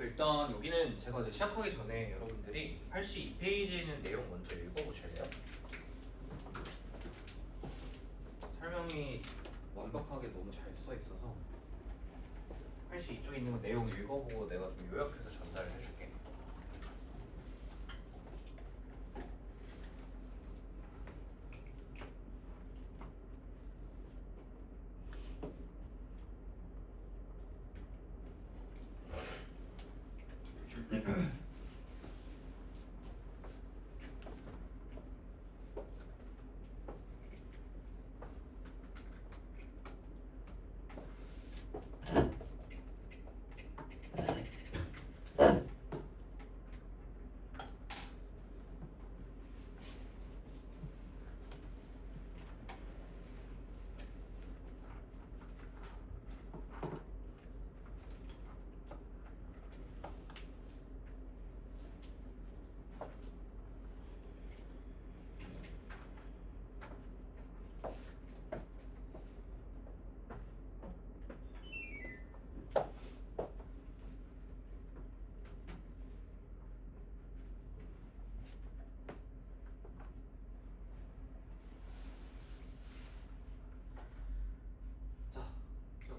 일단 여기는 제가 이제 시작하기 전에 여러분들이 82페이지에 있는 내용 먼저 읽어보실래요? 설명이 완벽하게 너무 잘 써 있어서 82쪽에 있는 내용 읽어보고 내가 좀 요약해서 전달을 해줄게.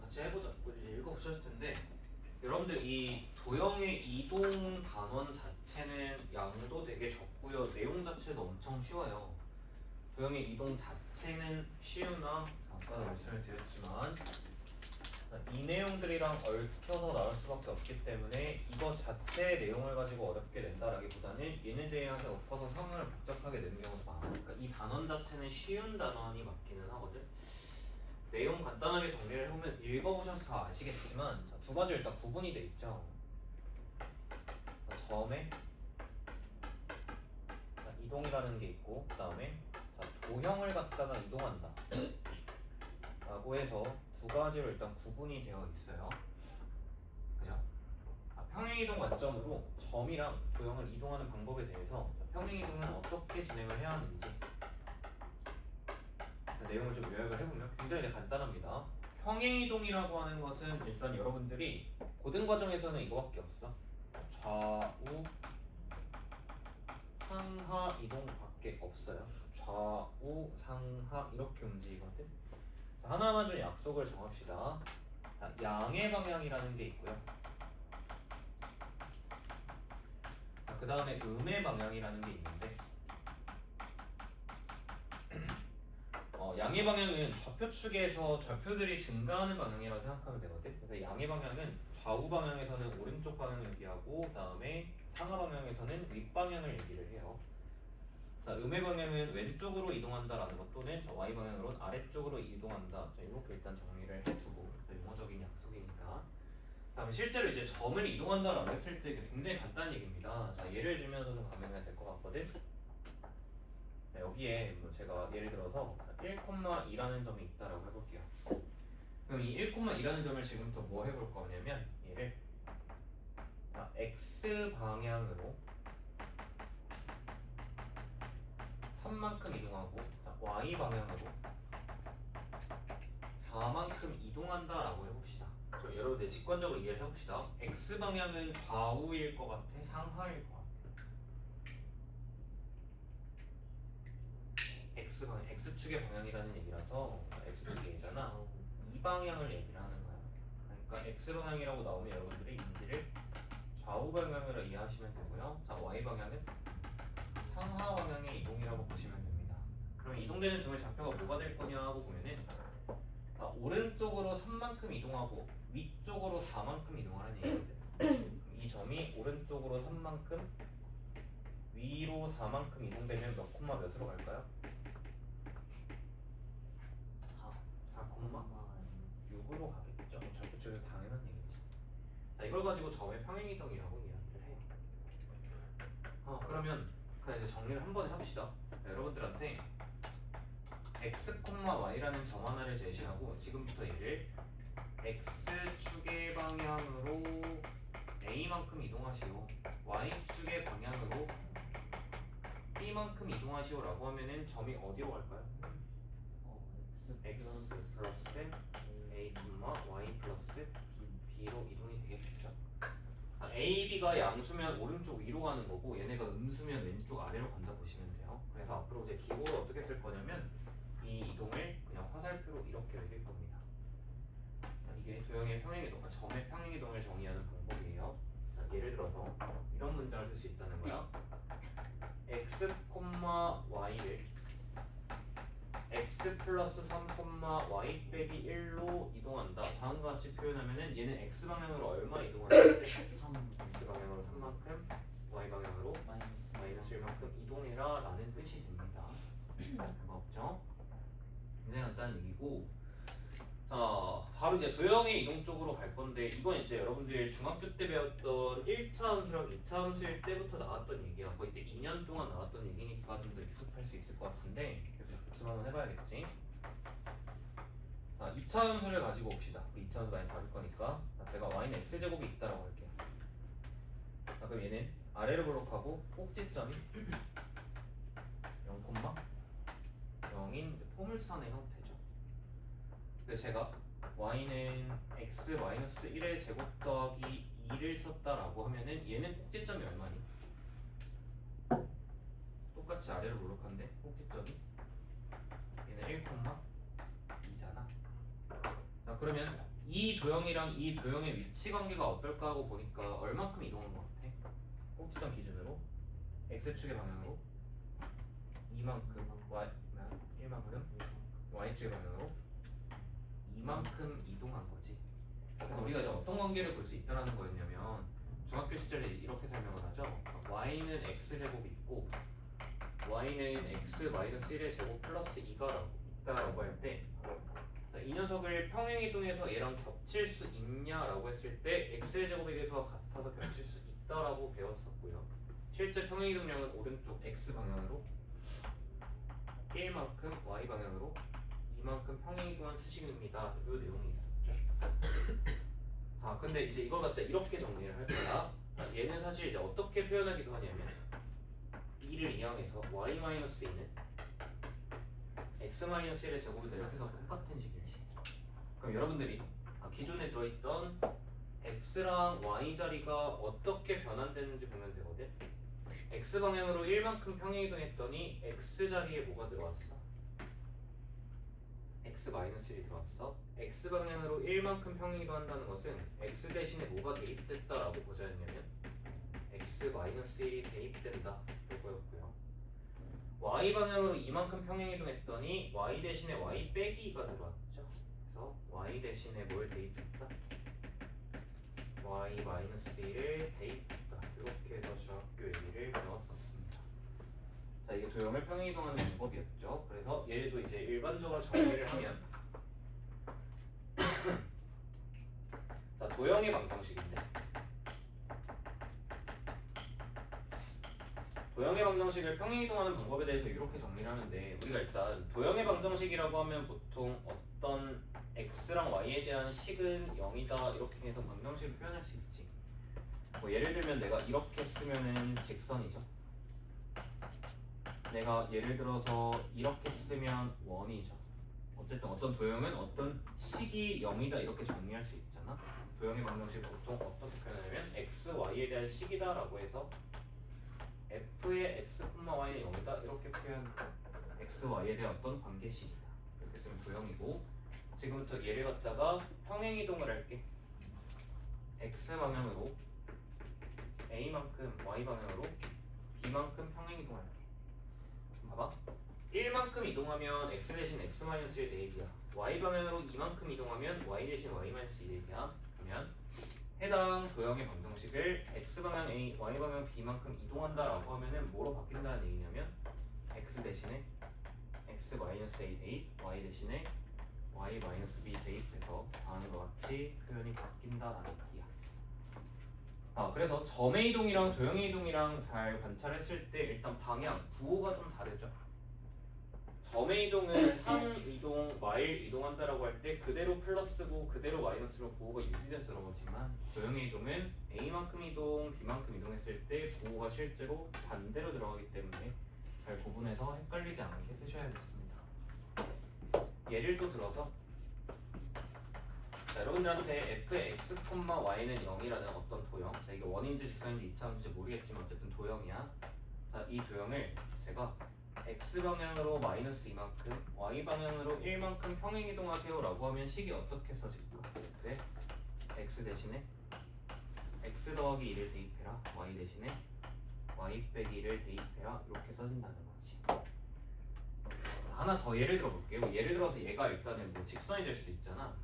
같이 해보자. 우리 읽어보셨을 텐데 여러분들 이 도형의 이동 단원 자체는 양도 되게 적고요. 내용 자체도 엄청 쉬워요. 도형의 이동 자체는 쉬우나 아까 말씀을 드렸지만 이 내용들이랑 얽혀서 나올 수밖에 없기 때문에 이거 자체의 내용을 가지고 어렵게 낸다라기보다는 얘네 대해서 엎어서 상황을 복잡하게 내는 경우가 많으니까 이 단원 자체는 쉬운 단원이 맞기는 하거든. 내용 간단하게 정리를 해보면 읽어보셔서 아시겠지만 두 가지 일단 구분이 돼 있죠. 점에 이동이라는 게 있고 그 다음에 도형을 갖다가 이동한다 라고 해서 두 가지로 일단 구분이 되어 있어요. 그죠? 평행이동 관점으로 점이랑 도형을 이동하는 방법에 대해서 평행이동은 어떻게 진행을 해야 하는지 내용을 좀 요약을 해보면 굉장히 이제 간단합니다. 평행이동이라고 하는 것은 일단 여러분들이 고등 과정에서는 이거밖에 없어. 좌우 상하 이동밖에 없어요. 좌우 상하 이렇게 움직이거든. 하나만 좀 약속을 정합시다. 양의 방향이라는 게 있고요. 그 다음에 음의 방향이라는 게 있는데 양의 방향은 좌표축에서 좌표들이 증가하는 방향이라고 생각하면 되거든. 그래서 양의 방향은 좌우 방향에서는 오른쪽 방향을 얘기하고 그 다음에 상하 방향에서는 윗방향을 얘기를 해요. 음의 방향은 왼쪽으로 이동한다라는 것 또는 Y 방향으로는 아래쪽으로 이동한다. 이렇게 일단 정리를 해두고 용어적인 약속이니까. 다음 실제로 이제 점을 이동한다라고 했을 때 굉장히 간단한 얘기입니다. 자, 예를 들면서 좀 가면 될 것 같거든. 여기에 뭐 제가 예를 들어서 1,2라는 점이 있다라고 해볼게요. 그럼 이 1,2라는 점을 지금부터 뭐 해볼 거냐면 얘를 x 방향으로 3만큼 이동하고 y 방향으로 4만큼 이동한다라고 해봅시다. 그럼 여러분들 직관적으로 이해를 해봅시다. x 방향은 좌우일 것 같아? 상하일 것 같아? x방향, x축의 방향이라는 얘기라서 x축이 얘잖아. 이 방향을 얘기를 하는 거야. 그러니까 x방향이라고 나오면 여러분들이 인지를 좌우 방향으로 이해하시면 되고요. 자, y 방향은 상하 방향의 이동이라고 보시면 됩니다. 그럼 이동되는 점의 좌표가 뭐가 될 거냐고 보면은 오른쪽으로 3만큼 이동하고 위쪽으로 4만큼 이동하는 얘기거든. 이 점이 오른쪽으로 3만큼 위로 4만큼 이동되면 몇 콤마 몇으로 갈까요? 4,6으로 가겠죠. 좌표쪽에서 당연한 얘기지. 자, 이걸 가지고 점의 평행이동이라고 이야기를 해요. 그러면 그냥 이제 정리를 한 번에 합시다. 자, 여러분들한테 x, y라는 점 하나를 제시하고 지금부터 얘를 x축의 방향으로 a만큼 이동하시오, y축의 방향으로 b만큼 이동하시오 라고 하면은 점이 어디로 갈까요? x 플러스 a, y 플러스 b로 이동이 되겠죠. A, B가 양수면 오른쪽 위로 가는 거고 얘네가 음수면 왼쪽 아래로 간다 보시면 돼요. 그래서 앞으로 이제 기호를 어떻게 쓸 거냐면 이 이동을 그냥 화살표로 이렇게 그릴 겁니다. 이게 도형의 평행이동, 점의 평행이동을 정의하는 방법이에요. 자, 예를 들어서 이런 문장을 쓸 수 있다는 거야. x, y를 x 플러스 3, y 빼기 1로 이동한다. 다음과 같이 표현하면은 얘는 x 방향으로 얼마 이동하는지 3, x 방향으로 3만큼, y 방향으로 마이너스 1만큼 이동해라 라는 뜻이 됩니다. 별거 없죠? 굉장히 간단한 얘기고, 자, 바로 이제 도형의 이동 쪽으로 갈 건데 이건 이제 여러분들이 중학교 때 배웠던 1차 함수랑 2차 함수일 때부터 나왔던 얘기야. 거의 이제 2년 동안 나왔던 얘기니까 좀 더 익숙할 수 있을 것 같은데 계속 복습 한번 해봐야겠지. 자, 2차 함수를 가지고 봅시다. 2차 함수 많이 다룰 거니까. 자, 제가 y는 x제곱이 있다라고 할게요. 자, 그럼 얘는 아래로 블록하고 꼭지점이 0,0인 포물선의 형태죠. 그래서 제가 y는 x-1의 제곱 더하기 2를 썼다라고 하면은 얘는 꼭지점이 얼마니? 똑같이 아래로 블록한데 꼭지점이 얘는 1,2잖아. 자, 그러면 이 도형이랑 이 도형의 위치 관계가 어떨까 하고 보니까 얼만큼 이동한 것 같아? 꼭지점 기준으로 x축의 방향으로 2만큼, y1만큼 y축의 방향으로 이만큼 이동한 거지. 그래서 우리가 이제 어떤 관계를 볼 수 있다는 거였냐면 중학교 시절에 이렇게 설명을 하죠. y는 x제곱이 있고 y는 x-1의 제곱 플러스 2가 있다라고 할 때 이 녀석을 평행이동해서 얘랑 겹칠 수 있냐라고 했을 때 x의 제곱의 계수와 같아서 겹칠 수 있다라고 배웠었고요. 실제 평행이동량은 오른쪽 x 방향으로 1만큼 y 방향으로 이만큼 평행이동한 수식입니다. 이 내용이 있었죠. 아, 근데 이제 이걸 갖다 이렇게 정리를 할 거야. 얘는 사실 이제 어떻게 표현하기도 하냐면 2를 이항해서 y-2는 x-1의 제곱이 이렇게 해서 똑같은 식이지. 그럼 여러분들이 기존에 들어있던 x랑 y 자리가 어떻게 변환되는지 보면 되거든. x 방향으로 1만큼 평행이동했더니 x 자리에 뭐가 들어왔어? x-1이 들어왔어. x 방향으로 1만큼 평행이동한다는 것은 x 대신에 뭐가 대입됐다라고 보자였냐면 x-1이 대입된다 이거였고요. y 방향으로 이만큼 평행이동했더니 y 대신에 y 빼기 2가 들어왔죠. 그래서 y 대신에 뭘 대입했다? y-1을 대입했다. 이렇게 해서 중학교 얘기를 배웠었습니다. 자, 이게 도형을 평행이동하는 방법이었죠. 그래서 얘도 이제 일반적으로 정리를 하면 자, 도형의 방정식인데 도형의 방정식을 평행이동하는 방법에 대해서 이렇게 정리를 하는데 우리가 일단 도형의 방정식이라고 하면 보통 어떤 x랑 y에 대한 식은 0이다 이렇게 해서 방정식을 표현할 수 있지. 뭐 예를 들면 내가 이렇게 쓰면은 직선이죠. 내가 예를 들어서 이렇게 쓰면 원이죠. 어쨌든 어떤 도형은 어떤 식이 0이다 이렇게 정리할 수 있잖아. 도형의 방정식 보통 어떻게 표현하냐면 x, y에 대한 식이다 라고 해서 f의 x, y는 0이다 이렇게 표현 x, y에 대한 어떤 관계식이다 이렇게 쓰면 도형이고 지금부터 얘를 갖다가 평행이동을 할게. x 방향으로 a만큼 y 방향으로 b만큼 평행이동할게. 봐봐. 1만큼 이동하면 x 대신 x-1의 대입이야. y 방향으로 2만큼 이동하면 y 대신 y-2의 대입이야. 그러면 해당 도형의 방정식을 x 방향 a, y 방향 b만큼 이동한다라고 하면은 뭐로 바뀐다는 얘기냐면 x 대신에 x-a 대입, y 대신에 y-b 대입해서 다음과 같이 표현이 바뀐다라는 얘기야. 그래서 점의 이동이랑 도형의 이동이랑 잘 관찰했을 때 일단 방향, 구호가 좀 다르죠. 점의 이동은 상 이동, 마일 이동한다라고 할 때 그대로 플러스고 그대로 마이너스로 구호가 유지돼서 들어오지만 도형의 이동은 A만큼 이동, B만큼 이동했을 때 구호가 실제로 반대로 들어가기 때문에 잘 구분해서 헷갈리지 않게 쓰셔야겠습니다. 예를 또 들어서 자, 여러분들한테 fx, y는 0이라는 어떤 도형, 자, 이게 원인지 직선인지 이차원인지 모르겠지만 어쨌든 도형이야. 자, 이 도형을 제가 x 방향으로 마이너스 이만큼, y 방향으로 1만큼 평행 이동하세요라고 하면 식이 어떻게 써질까? 네? x 대신에 x 더하기 1을 대입해라. y 대신에 y 빼기 1을 대입해라. 이렇게 써진다는 거지. 하나 더 예를 들어 볼게요. 예를 들어서 얘가 일단은 뭐 직선이 될 수도 있잖아.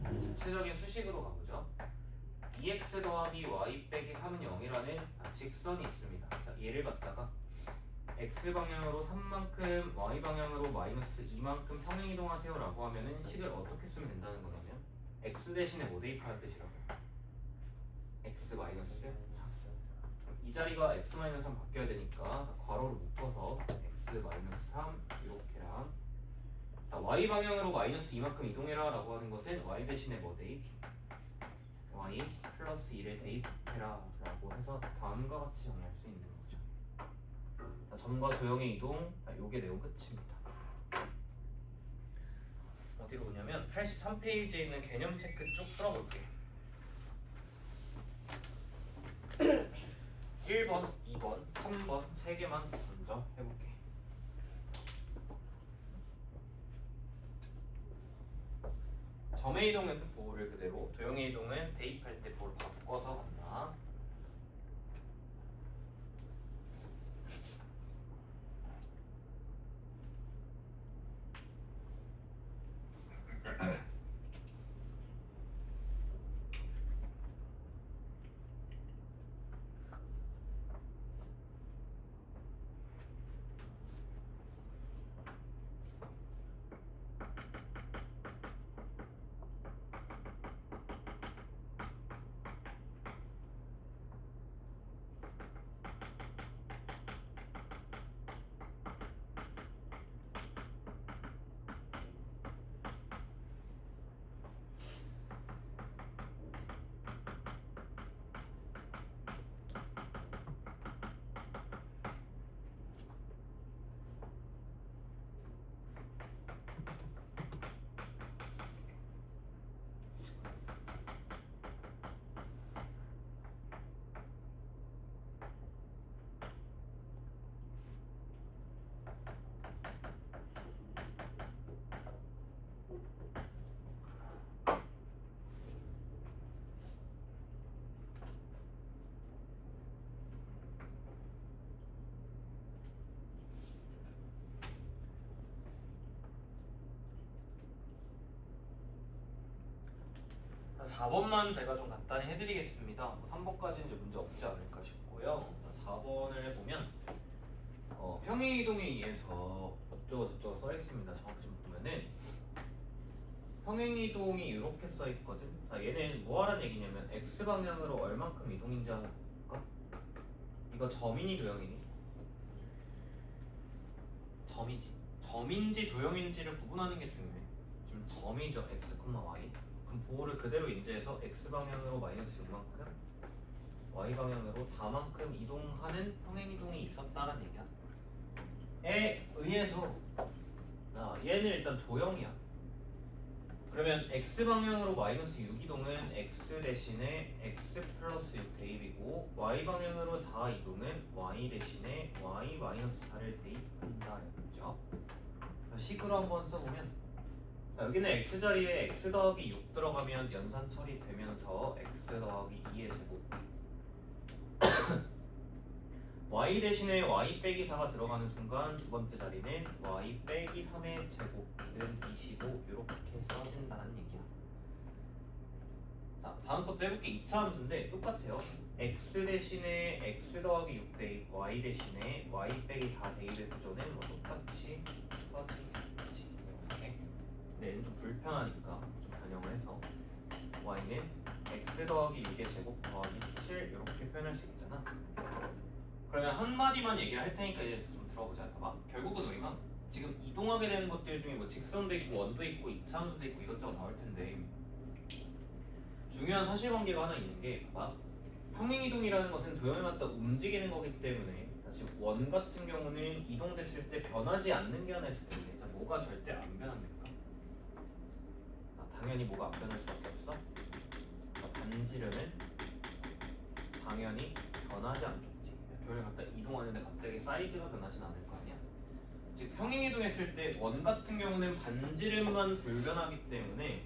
구체적인 수식으로 가보죠. 2x 더하기 y 빼기 3은 0이라는 직선이 있습니다. 자, 얘를 갖다가 x 방향으로 3만큼, y 방향으로 마이너스 2만큼 평행 이동하세요 라고 하면은 식을 어떻게 쓰면 된다는 거냐면 x 대신에 뭐 대입할 뜻이라고? x 마이너스 3. 이 자리가 x 마이너스 3 바뀌어야 되니까 괄호를 묶어서 x 마이너스 3 이렇게랑, 자, y 방향으로 마이너스 2만큼 이동해라 라고 하는 것은 y 대신에 뭐 대입? y 플러스 1에 대입해라 라고 해서 다음과 같이 정리할 수 있는 거죠. 자, 점과 도형의 이동, 요게 내용 끝입니다. 어디로 보냐면 83페이지에 있는 개념 체크 쭉 풀어볼게요. 1번, 2번, 3번 3개만 먼저 해볼게. 점의 이동은 보호를 그대로, 도형의 이동은 대입할 때 보호를 바꿔서 간다. 자, 4번만 제가 좀 간단히 해드리겠습니다. 3번까지는 이제 문제 없지 않을까 싶고요. 4번을 보면 평행 이동에 의해서 어쩌고저쩌고 써 있습니다. 정확히 좀 보면은 평행 이동이 이렇게 써 있거든. 자, 얘는 뭐 하라는 얘기냐면 x 방향으로 얼만큼 이동인지 알까? 이거 점이니 도형이니? 점이지. 점인지 도형인지를 구분하는 게 중요해. 지금 점이죠. x, y. 그럼 보호를 그대로 인제해서 x 방향으로 마이너스 6만큼, y 방향으로 4만큼 이동하는 평행 이동이 있었다라는 얘기야. 에 의해서 얘는 일단 도형이야. 그러면 x 방향으로 마이너스 6 이동은 x 대신에 x 플러스 6 대입이고, y 방향으로 4 이동은 y 대신에 y 마이너스 4를 대입한다. 그렇죠? 식으로 한번 써보면, 여기는 x 자리에 x 더하기 6 들어가면 연산 처리되면서 x 더하기 2의 제곱 y 대신에 y 빼기 4가 들어가는 순간 두 번째 자리는 y 빼기 3의 제곱은 25 이렇게 써진다는 얘기야. 자, 다음 것도 해볼게. 2차 함수인데 똑같아요. x 대신에 x 더하기 6 대입, y 대신에 y 빼기 4 대입의 구조는 뭐 똑같이 써지겠지. 이렇게. 근데 얘는 좀 불편하니까 좀 변형을 해서 y는 x 더하기 6의 제곱 더하기 7 이렇게 표현할 수 있잖아. 그러면 한마디만 얘기를 할 테니까 이제 좀 들어보자. 봐봐. 결국은 우리가 지금 이동하게 되는 것들 중에 뭐 직선도 있고 원도 있고 이차함수도 있고 이것저것 나올 텐데, 중요한 사실관계가 하나 있는 게, 봐봐. 평행이동이라는 것은 도형에 맞다 움직이는 거기 때문에, 지금 원 같은 경우는 이동됐을 때 변하지 않는 게 하나 있을 텐데, 뭐가 절대 안 변합니까? 당연히 뭐가 안 변할 수밖에 없어? 반지름은 당연히 변하지 않겠지. 교를 갖다 이동하는데 갑자기 사이즈가 변하진 않을 거 아니야. 즉 평행 이동했을 때 원 같은 경우는 반지름만 불변하기 때문에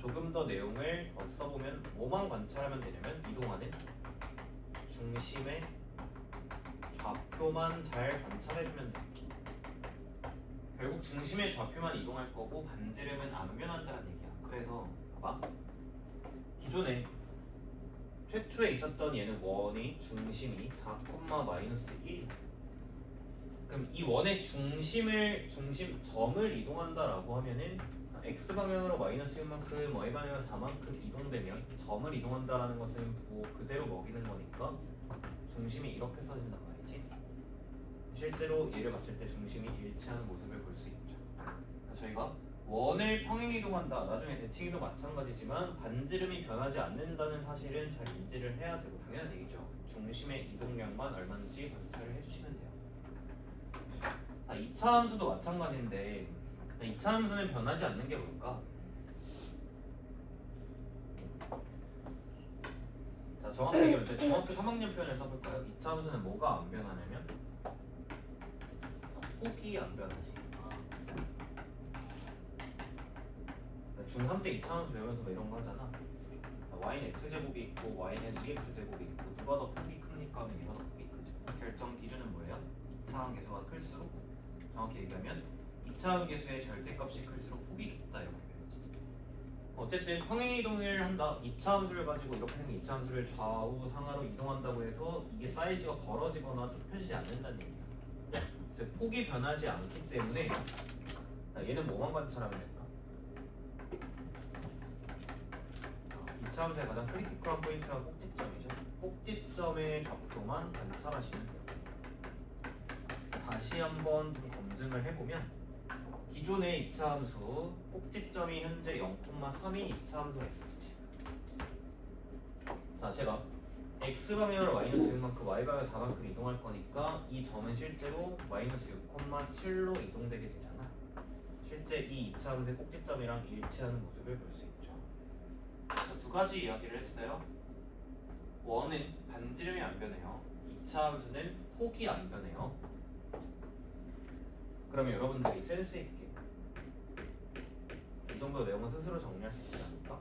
조금 더 내용을 써보면 뭐만 관찰하면 되냐면 이동하는 중심의 좌표만 잘 관찰해주면 돼. 결국 중심의 좌표만 이동할 거고 반지름은 안 변한다는 얘기야. 그래서 봐봐. 기존에 최초에 있었던 얘는 원의 중심이 4,-1. 그럼 이 원의 중심점을 이동한다라고 하면은 x방향으로 -6만큼, y방향으로 4만큼 이동되면 점을 이동한다라는 것은 부호 그대로 먹이는 거니까 중심이 이렇게 써진단 말이지. 실제로 얘를 봤을 때 중심이 일치하는 모습을 볼 수 있죠. 저희가 원을 평행 이동한다. 나중에 대칭이도 마찬가지지만 반지름이 변하지 않는다는 사실은 잘 인지를 해야 되고 당연한 얘기죠. 중심의 이동량만 얼마인지 관찰을 해주시면 돼요. 2차 함수도 마찬가지인데 2차 함수는 변하지 않는 게 뭘까? 자, 정확히 얘기하면 중학교 3학년 표현을 써볼까요? 2차 함수는 뭐가 안 변하냐면 폭이 안 변하지. 중3 때 2차 함수 배우면서 뭐 이런 거 하잖아. y는 x제곱이 있고 y는 2x제곱이 있고 누가 더 폭이 크니까 하면 얘가 더 폭이 크죠. 결정 기준은 뭐예요? 2차 계수가 클수록, 정확히 얘기하면 2차 계수의 절대값이 클수록 폭이 좁다 이렇게 배우지. 어쨌든 평행이동을 한다. 2차 함수를 가지고 이렇게 생긴 2차 함수를 좌우 상하로 이동한다고 해서 이게 사이즈가 벌어지거나 좁혀지지 않는다는 얘기야. 즉 폭이 변하지 않기 때문에 얘는 뭐만 관찰하면 될까? 2차 함수의 가장 크리티컬한 포인트가 꼭지점이죠. 꼭지점의 좌표만 관찰하시면 돼요. 다시 한번 좀 검증을 해보면 기존의 2차 함수 꼭지점이 현재 0,3인 2차 함수가 있었지. 자, 제가 x방향으로 -6만큼 y방향으로 4만큼 이동할 거니까 이 점은 실제로 -6,7로 이동되게 되잖아. 실제 이 2차 함수의 꼭지점이랑 일치하는 모습을 볼 수 있죠. 두 가지 이야기를 했어요. 원은 반지름이 안 변해요. 2차 함수는 폭이 안 변해요. 그러면 여러분들이 센스 있게 이 정도 내용은 스스로 정리할 수 있지 않을까?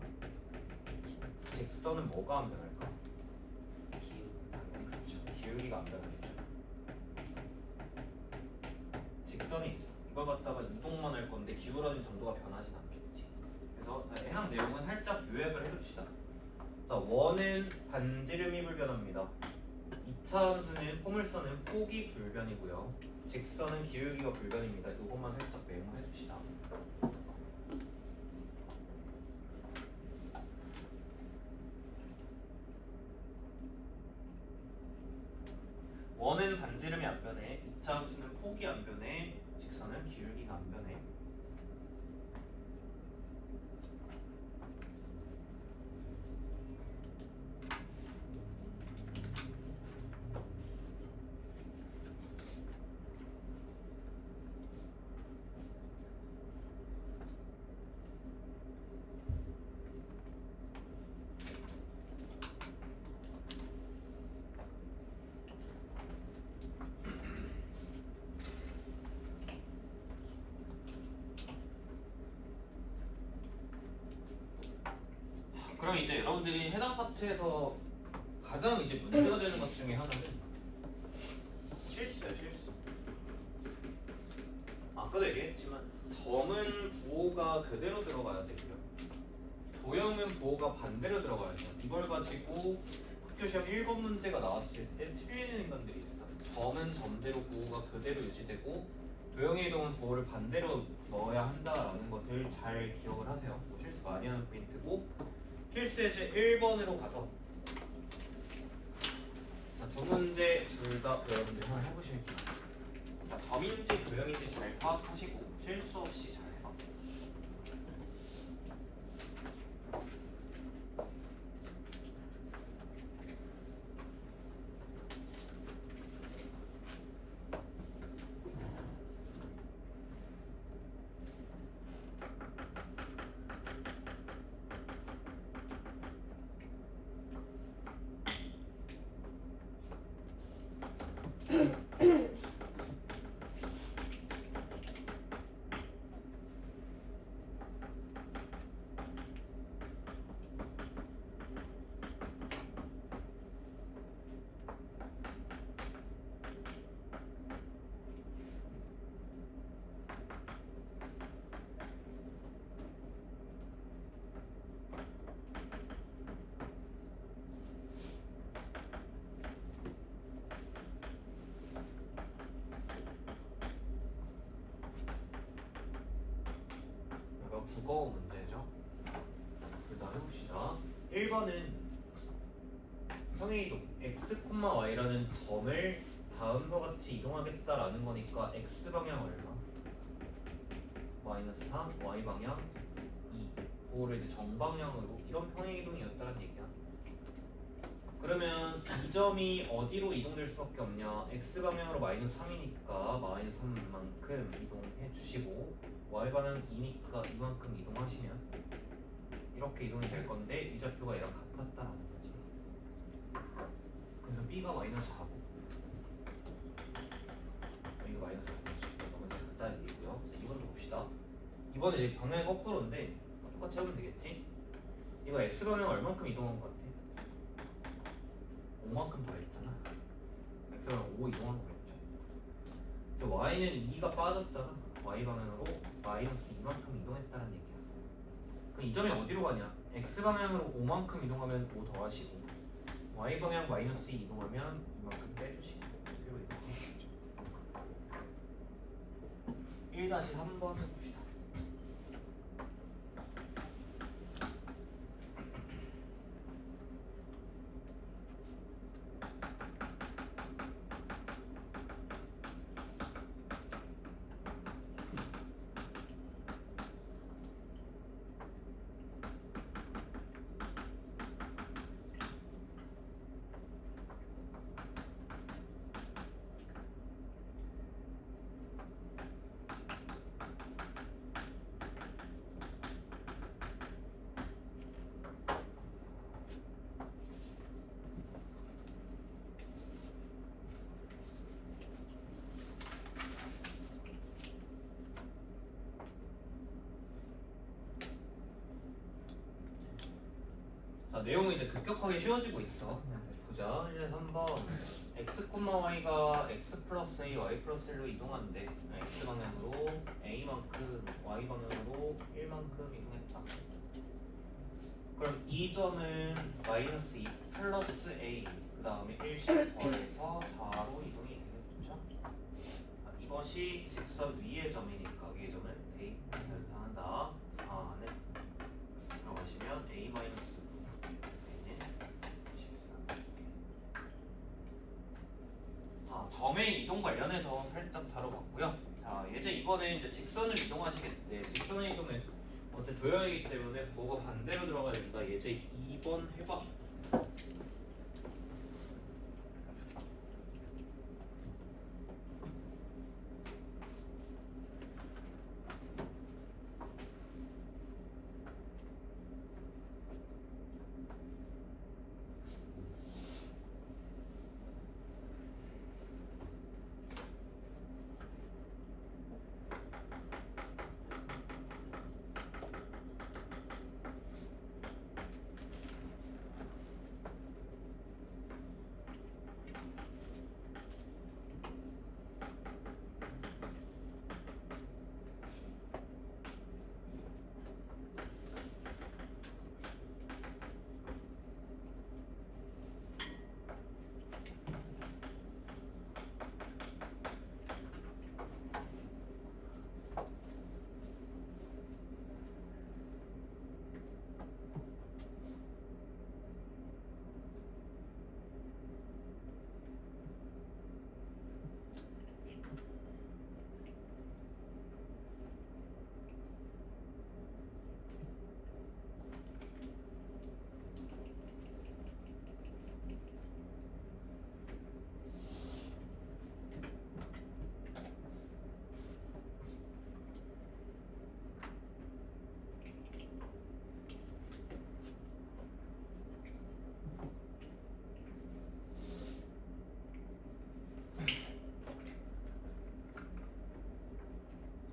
직선은 뭐가 안 변할까? 그렇죠. 기울기가 안 변하겠죠. 직선이 있어. 이걸 갖다가 이동만 할 건데 기울어진 정도가 변하진 않겠지. 그래서 해당 내용은 살짝 요약을 해둡시다. 자, 원은 반지름이 불변합니다. 2차 함수는 포물선은 폭이 불변이고요. 직선은 기울기가 불변입니다. 이것만 살짝 메모해 둡시다. 원은 반지름이 안 변해. 2차 함수는 폭이 안 변해. 직선은 기울기가 안 변해. 그럼 이제 여러분들이 해당 파트에서 가장 이제 문제가 되는 것 중에 하나는 실수야, 실수. 아까도 얘기했지만 점은 부호가 그대로 들어가야 되고요. 도형은 부호가 반대로 들어가야 돼요. 이걸 가지고 학교 시험 1번 문제가 나왔을 때 틀리는 인간들이 있어. 점은 점대로 부호가 그대로 유지되고 도형의 이동은 부호를 반대로 넣어야 한다라는 것을 잘 기억을 하세요. 뭐 실수 많이 하는 포인트고, 필수 예제 1번으로 가서 두 문제 둘 다 여러분들 한번 해보실게요. 점인지 도형인지 잘 파악하시고 실수 없이 잘 해봐. 국어 문제죠. 일단 해봅시다. 1번은 평행이동 x, y라는 점을 다음과 같이 이동하겠다라는 거니까 x 방향 얼마? 마이너스 3, y 방향 2. 그거를 이제 정방향으로 이런 평행이동이었다는 얘기야. 그러면 이 점이 어디로 이동될 수밖에 없냐? x 방향으로 마이너스 3이니까 마이너스 3만큼 이동해 주시고 y 방향 2니까 이만큼 이동하시면 이렇게 이동이 될 건데 이 좌표가 얘랑 같았다라는 거지. 그래서 b가 마이너스 4고 여기가 마이너스 4고 이거 먼저 같다는 얘기고요. 2번도 봅시다. 이번에 이제 방향이 거꾸로인데 똑같이 하면 되겠지? 이거 x 방향 얼만큼 이동한 것 같아? 5만큼 더 했잖아. x방향 5 이동한 거겠죠. y는 2가 빠졌잖아. y 방향으로 마이너스 2만큼 이동했다는 얘기야. 그럼 이 점이 어디로 가냐? x 방향으로 5만큼 이동하면 5 더하시고 y 방향 마이너스 2 이동하면 이만큼 빼주시고 이로 이동하겠죠. 1-3번 해봅시다. 자, 내용이 이제 급격하게 쉬워지고 있어. 다시 보자. 1-3번 x, y가 x 플러스 a, y 플러스 1로 이동한대. x 방향으로 a만큼, y 방향으로 1만큼 이동했다. 그럼 이 점은 마이너스 2 플러스 a 그 다음에 1씩 더해서 4로 이동이 되겠죠? 이것이 직선 위의 점이니까 위의 점은 대입을 당한다. 4는 들어가시면 a 마이너스 점의 이동 관련해서 살짝 다뤄봤고요. 자, 예제 이번에 이제 직선을 이동하시겠는데 직선을 이동은 어째 도형이기 때문에 부호가 반대로 들어가야 된다. 예제 2번 해봐.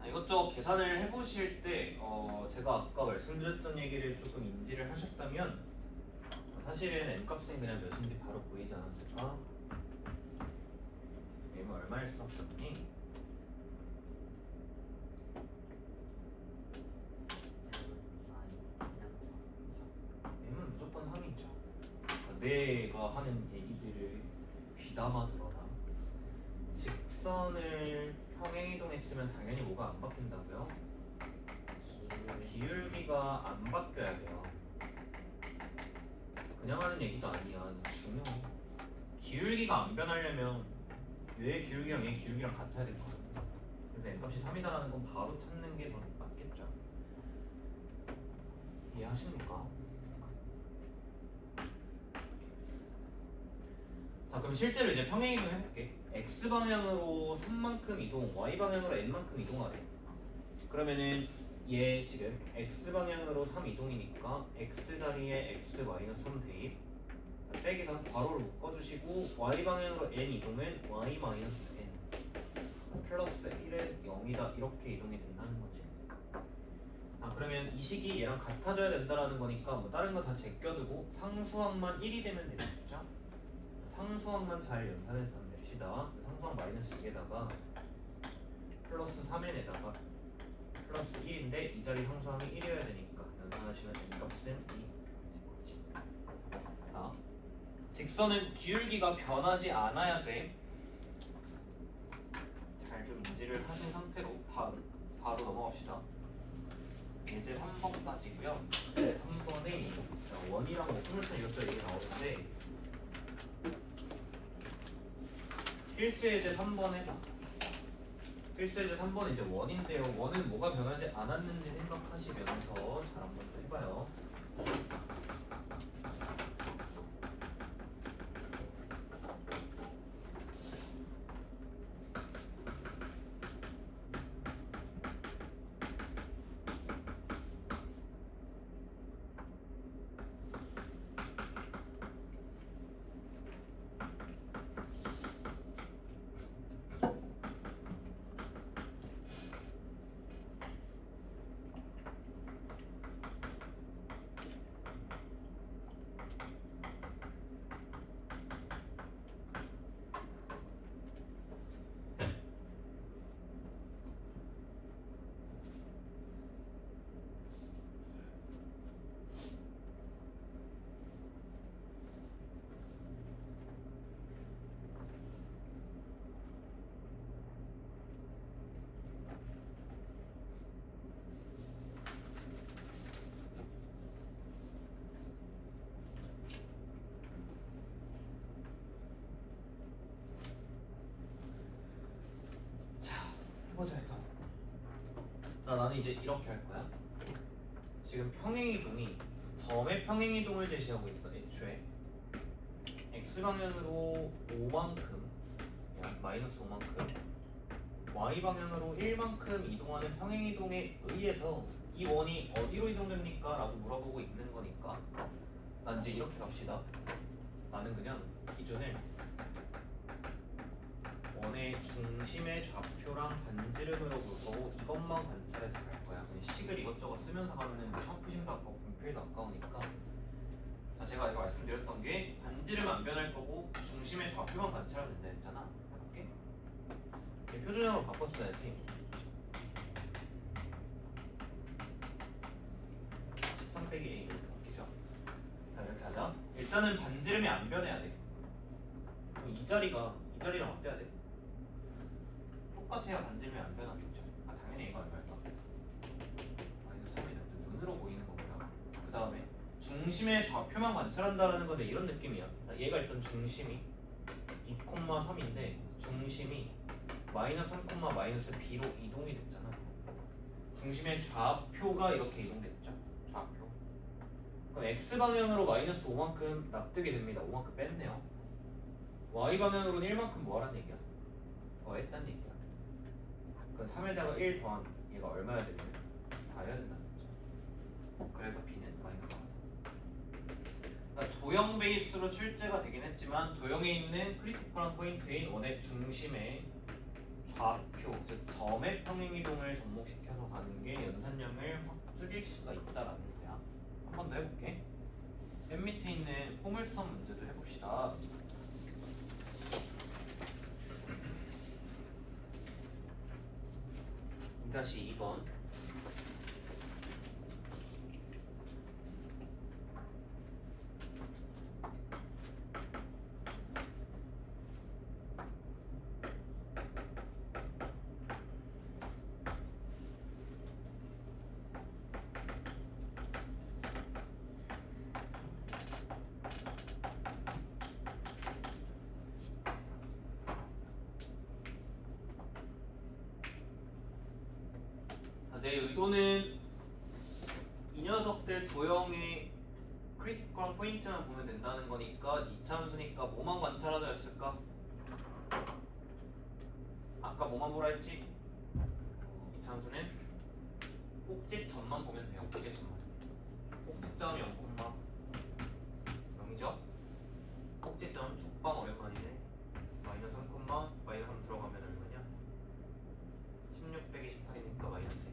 이것저것 계산을 해보실 때 제가 아까 말씀드렸던 얘기를 조금 인지를 하셨다면 사실은 n값은 그냥 몇인지 바로 보이지 않았을까? m은 얼마일 수밖에 없니? m은 무조건 3이죠. 내가 하는 얘기들을 귀담아 들어라. 직선을 평행이동했으면 당연히 뭐가 안 바뀐다고요? 기울기가 안 바뀌어야 돼요. 그냥 하는 얘기도 아니야. 중요해. 기울기가 안 변하려면 얘의 기울기랑 얘의 기울기랑 같아야 될 거 같아. 그래서 n값이 3이다라는 건 바로 찾는 게 더 맞겠죠. 이해하십니까? 자, 그럼 실제로 이제 평행이동 해볼게. x 방향으로 3만큼 이동, y 방향으로 n만큼 이동하래. 그러면은 얘 지금 x 방향으로 3 이동이니까 x 자리에 x 마이너스 3 대입. 빼기 3 괄호를 묶어주시고 y 방향으로 n 이동은 y 마이너스 n 플러스 1은 0이다 이렇게 이동이 된다는 거지. 아, 그러면 이 식이 얘랑 같아져야 된다라는 거니까 뭐 다른 거 다 제껴두고 상수항만 1이 되면 되겠죠? 상수항만 잘 연산해서 냅시다. 상수항 마이너스 2에다가 플러스 3n에다가 플러스 1인데 이 자리 상수항이 1이어야 되니까 연산하시면 n값은 2. 자, 직선은 기울기가 변하지 않아야 돼. 잘 좀 인지를 하신 상태로 바로 넘어갑시다. 예제 3번까지고요. 네, 3번에 원이랑 포물선 이것저것 얘기 나오는데 필수 예제 3번 해봐. 필수 예제 3번은 이제 원인데요. 원은 뭐가 변하지 않았는지 생각하시면서 잘 한번 해봐요. 해보자 해봐. 나는 이제 이렇게 할 거야. 지금 평행이동이 점의 평행이동을 제시하고 있어. 애초에 x방향으로 5만큼 마이너스 5만큼 y방향으로 1만큼 이동하는 평행이동에 의해서 이 원이 어디로 이동됩니까? 라고 물어보고 있는 거니까 난 이제 이렇게 갑시다. 나는 그냥 기준을 원의 중심의 좌표랑 반지름으로 보고 이것만 관찰해서 갈 거야. 식을 이것저것 쓰면서 가면은 샤프심도 아까고 분필도 아까우니까. 자, 제가 아까 말씀드렸던 게 반지름은 안 변할 거고 중심의 좌표만 관찰하면 된다 했잖아. 이렇게 표준형으로 바꿨어야지. 13 빼기 A 이렇게 바뀌죠. 자, 이렇게 하자. 일단은 반지름이 안 변해야 돼. 그럼 이 자리랑 어때야 돼? 똑같아야 반지름이 안 변하겠죠. 아, 당연히 이거 얼마일까? 마이너스 3이 눈으로 보이는 거고요. 그 다음에 중심의 좌표만 관찰한다는 건데 이런 느낌이야. 얘가 일단 중심이 2,3인데 중심이 마이너스 3, 마이너스 B로 이동이 됐잖아. 중심의 좌표가 이렇게 이동됐죠. 좌표. 그럼 X방향으로 마이너스 5만큼 납득이 됩니다. 5만큼 뺐네요. Y방향으로는 1만큼 뭐하란 얘기야? 더했단 얘기야. 그럼 3에다가 1 더한 얘가 얼마야 되냐면 4여야 된다는 거죠. 그래서 B는 마이너스 4. 그러니까 도형 베이스로 출제가 되긴 했지만 도형에 있는 크리티컬한 포인트인 원의 중심의 좌표, 즉 점의 평행이동을 접목시켜서 가는 게 연산량을 확 줄일 수가 있다라는 거야. 한 번 더 해볼게. 맨 밑에 있는 포물선 문제도 해봅시다. 2-2번 내 의도는 이 녀석들 도형의 크리티컬 포인트만 보면 된다는 거니까 이차함수니까 뭐만 관찰하자 했을까? 아까 뭐만 보라 했지? 이차함수는 꼭지점만 보면 돼요. 꼭지점만. 꼭지점 0,0이죠? 꼭지점 죽방 오랜만이네. 마이너스 3, 마이너스 3 들어가면 얼마냐? 16 빼기 18이니까 마이너스 2.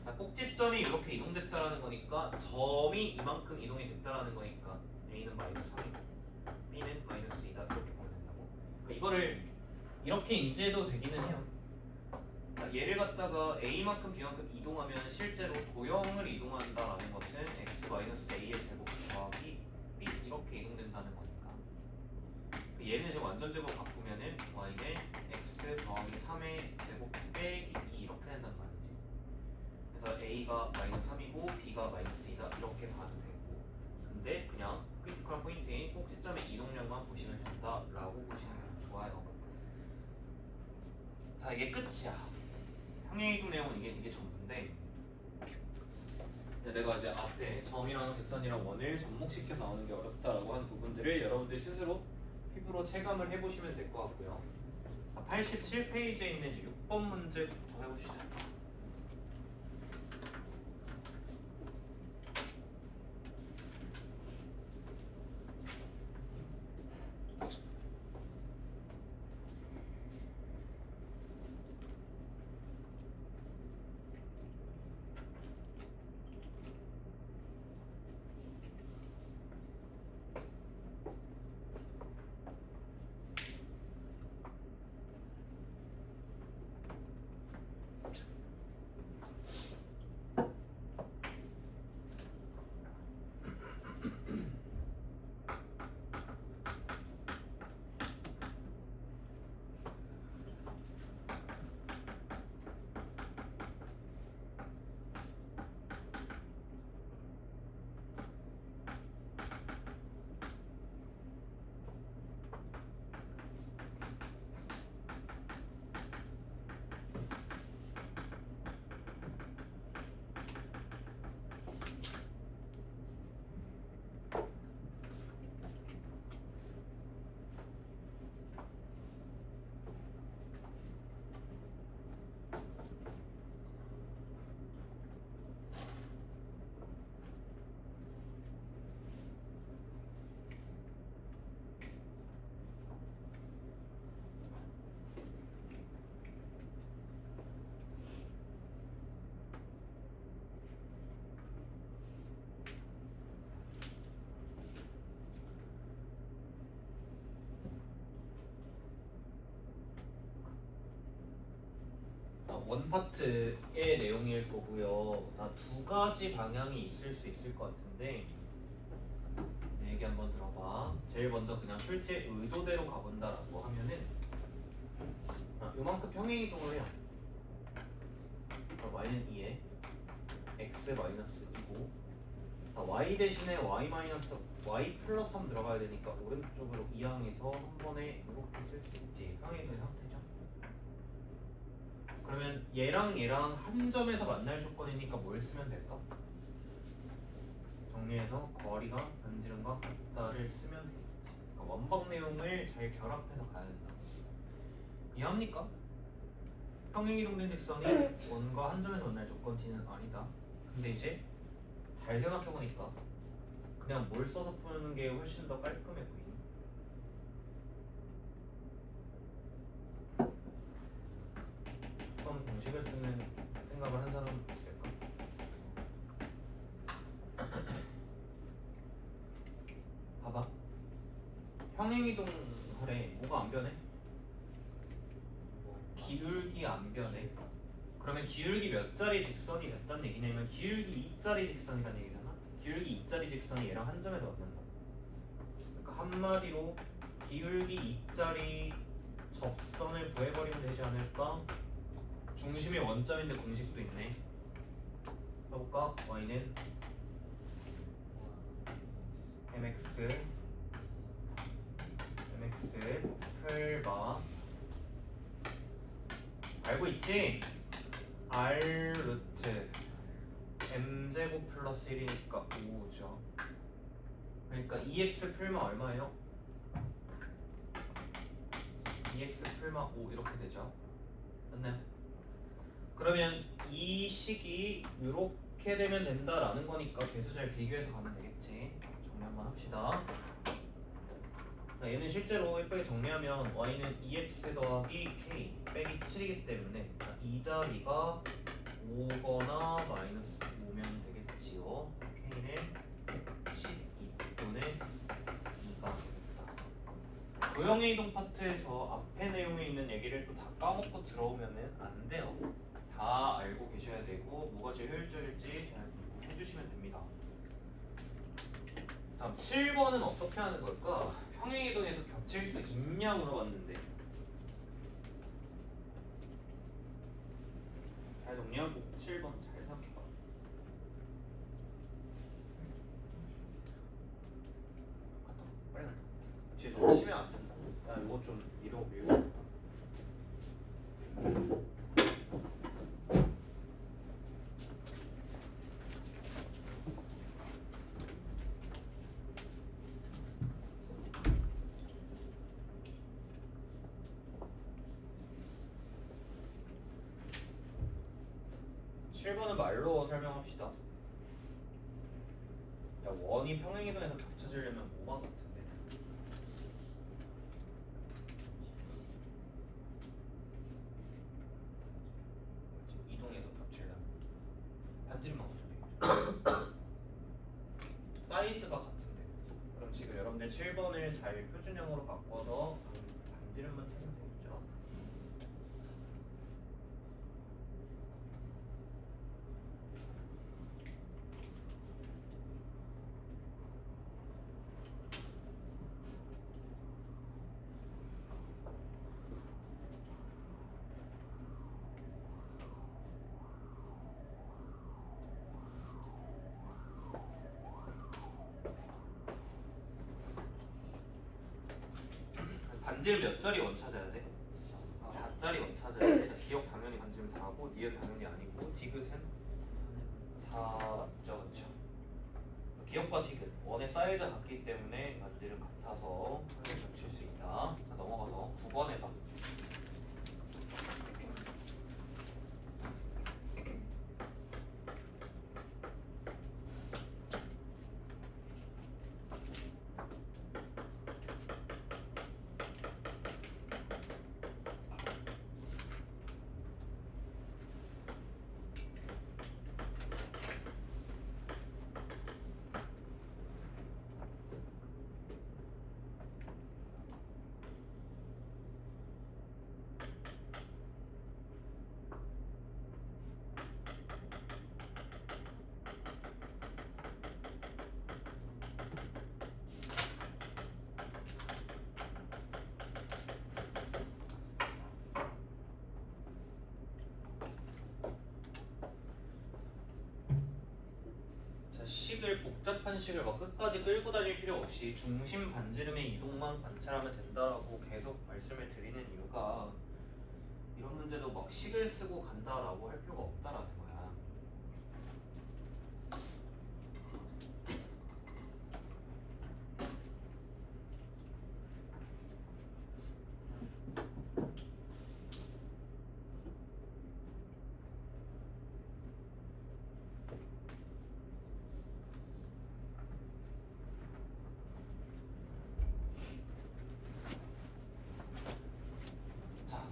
자, 꼭지점이 이렇게 이동됐다라는 거니까 점이 이만큼 이동이 됐다라는 거니까 A는 마이너스 3이고 B는 마이너스 2다 이렇게 보면 된다고. 그러니까 이거를 이렇게 인지해도 되기는 해요. 자, 얘를 갖다가 A만큼 B만큼 이동하면 실제로 도형을 이동한다라는 것은 X 마이너스 A의 제곱 더하기 B 이렇게 이동된다는 거니까 얘는 지금 완전 제곱 바꾸면은 Y는 X 더하기 3의 제곱 빼기 2 이렇게 된단 말이지. 그래서 A가 마이너스 3이고 B가 마이너스 2다 이렇게 봐도 되고, 근데 그냥 크리티컬 포인트인 꼭지점의 이동량만 보시면 된다라고 보시면 좋아요. 자, 이게 끝이야. 평행이동 내용은 이게 전부인데, 내가 이제 앞에 점이랑 직선이랑 원을 접목시켜 나오는 게 어렵다라고 한 부분들을 여러분들 스스로 피부로 체감을 해보시면 될 것 같고요. 87페이지에 있는 이제 6번 문제부터 해봅시다. 원 파트의 내용일 거고요. 두 가지 방향이 있을 수 있을 것 같은데, 얘기 한번 들어봐. 제일 먼저 그냥 출제 의도대로 가본다라고 하면은 요만큼 평행이동을 해요. y는 2에 x 마이너스 2고, y 대신에 y 플러스 3 들어가야 되니까 오른쪽으로 이항해서 한 번에 이렇게 쓸 수 있지. 평행이동의 상태죠. 그러면 얘랑 한 점에서 만날 조건이니까 뭘 쓰면 될까? 정리해서 거리가 반지름과 같다를 쓰면 되겠지. 그러니까 원법 내용을 잘 결합해서 가야 된다. 이해합니까? 평행이동된 직선이 원과 한 점에서 만날 조건 D는 아니다. 근데 이제 잘 생각해보니까 그냥 뭘 써서 푸는 게 훨씬 더 깔끔해 보이네. 어떤 공식을 쓰는 생각을 한 사람은 있을까? 봐봐. 평행이동하래. 뭐가 안 변해? 기울기 안 변해. 그러면 기울기 몇 자리 직선이 됐다는 얘기냐면 기울기 2자리 직선이라는 얘기잖아. 기울기 2자리 직선이 얘랑 한 점에서 만난다. 그러니까 한마디로 기울기 2자리 접선을 구해버리면 되지 않을까? 중심이 원점인데 공식도 있네. 해볼까? y는 mx 풀바 알고 있지? R 루트 m제곱 플러스 1이니까 5죠. 그러니까 2x 풀마 얼마예요? 2x 풀마 5 이렇게 되죠. 맞나요? 그러면 이 식이 이렇게 되면 된다라는 거니까 개수 잘 비교해서 가면 되겠지. 정리 한번 합시다. 얘는 실제로 예쁘게 정리하면 y는 2x 더하기 k 빼기 7이기 때문에 이 자리가 5거나 마이너스 5면 되겠지요. k는 12분의 2가 되겠다. 도형의 이동 파트에서 앞에 내용에 있는 얘기를 또 다 까먹고 들어오면 안 돼요. 다 알고 계셔야 되고 뭐가 제일 효율적일지 잘 해주시면 됩니다. 다음 7번은 어떻게 하는 걸까? 평행이동에서 겹칠 수 있냐 물어봤는데 잘 정리하고 7번 잘 생각해봐. 빨리 간다. 뒤에서 치면 안 된다. 나 이거 좀 밀고 7번은 말로 설명합시다. 야, 원이 평행이동에서 겹쳐지려면 뭐가 같은데? 이동에서 겹치려면 반지름만 같은데 사이즈가 같은데. 그럼 지금 여러분들 7번을 잘 표준형으로 바꿔서 반지름만 찾으면 되겠죠? 반지름 몇 자리 원 찾아야 돼? 4자리 원 찾아야 돼. 기억 당연히 반지름 4고 니은 당연히 아니고 디귿은 4 맞죠? 그쵸? 기억과 디귿 원의 사이즈가 같기 때문에 반지름 같아서 겹칠 수 있다. 자, 넘어가서 9번에 봐. 식을 복잡한 식을 막 끝까지 끌고 다닐 필요 없이 중심 반지름의 이동만 관찰하면 된다라고 계속 말씀을 드리는 이유가 이런 문제도 막 식을 쓰고 간다라고 할 필요가 없다라는 거야. 자,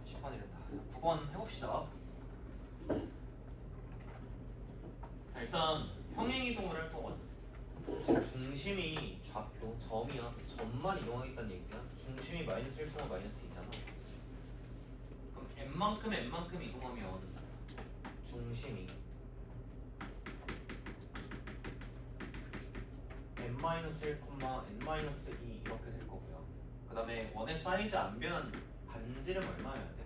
10번이랬다. 9번 해봅시다. 일단 평행이동을 할 거거든. 지금 중심이 좌표, 점이야. 점만 이동하겠다는 얘기야. 중심이 마이너스 1, 마이너스 2잖아. 그럼 n만큼 이동하면 중심이 n-1, n-2 이렇게 될 거고요. 그 다음에 원의 사이즈 안 변한 반지름 얼마여야 돼?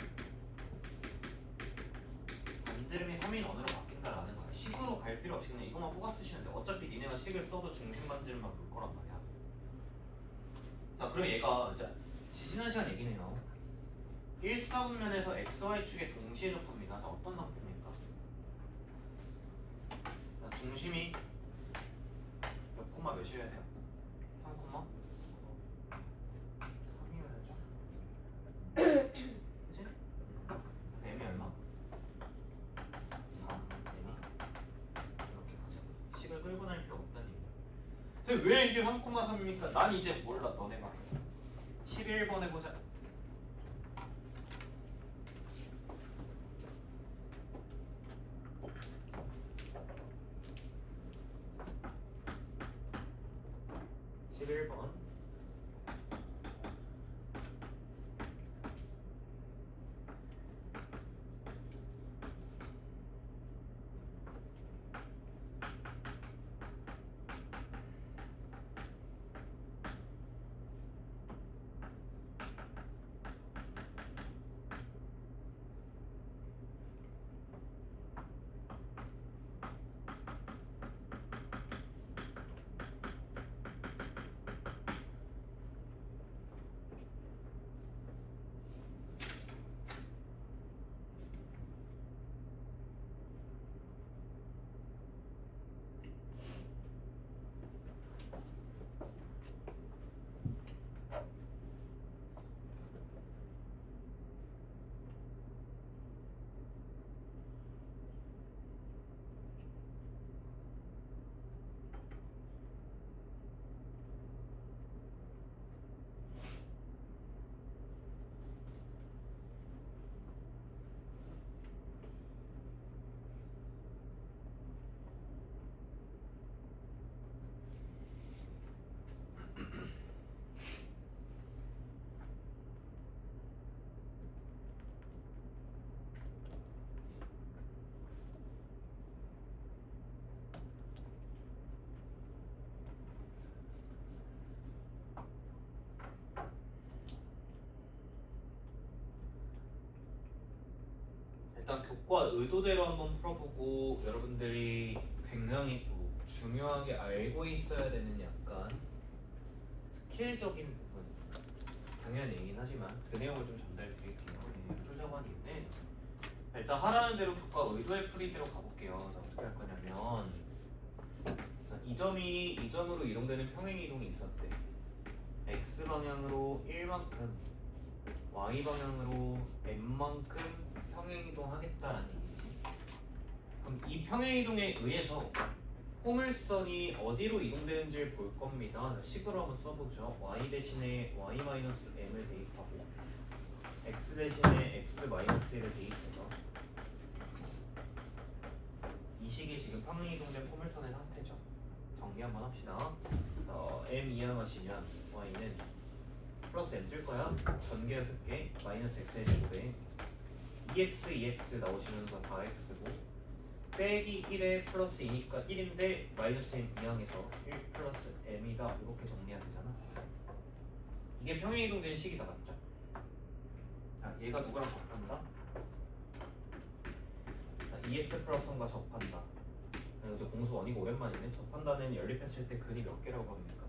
반지름이 3인 원으로 바뀐다라는 거야. 식으로 갈 필요 없이 그냥 이것만 뽑아 쓰시면 돼. 어차피 니네가 식을 써도 중심 반지름만 볼 거란 말이야. 자, 그럼 얘가 이제 지지난 시간 얘기네요. 1사분면에서 XY축에 동시에 접합니다. 자, 어떤 상태입니까? 자, 중심이 몇 콤마 몇이어야 돼요? 3 콤마 3이어야죠. 그치? m이 얼마? 3 m이 이렇게 가자. 식을 끌고 다닐 필요 없다는 얘기야. 근데 왜 이게 3,3입니까? 난 이제 몰라. 너네가 11번 해보자. 일단 교과 의도대로 한번 풀어보고 여러분들이 굉장히 또 중요하게 알고 있어야 되는 약간 스킬적인 부분 당연히 얘기는 하지만 그 내용을 좀 전달드릴게요. 표자관인데 일단 하라는 대로 교과 의도의 풀이대로 가볼게요. 자, 어떻게 할 거냐면 이 점이 이 점으로 이동되는 평행이동이 있었대. x 방향으로 1만큼 y 방향으로 n만큼 평행이동하겠다라는 얘기지. 그럼 이 평행이동에 의해서 포물선이 어디로 이동되는지를 볼 겁니다. 식으로 한번 써보죠. y 대신에 y-m을 대입하고 x 대신에 x-1을 대입해서 이 식이 지금 평행이동된 포물선의 상태죠. 정리 한번 합시다. m 이항하시면 y는 플러스 m 쓸 거야. 전개 6개 마이너스 x의 제곱에 2x 나오시면서 4x고 빼기 1에 플러스 2니까 1인데 마이너스 m 이항해서 1 플러스 m이다. 이렇게 정리해야 되잖아. 이게 평행이동된 식이다. 맞죠? 자, 얘가 누구랑 접한다? 자, 2x 플러스 1과 접한다. 이제 공수 원이고 오랜만이네. 접한다는 연립했을 때 근이 몇 개라고 합니까?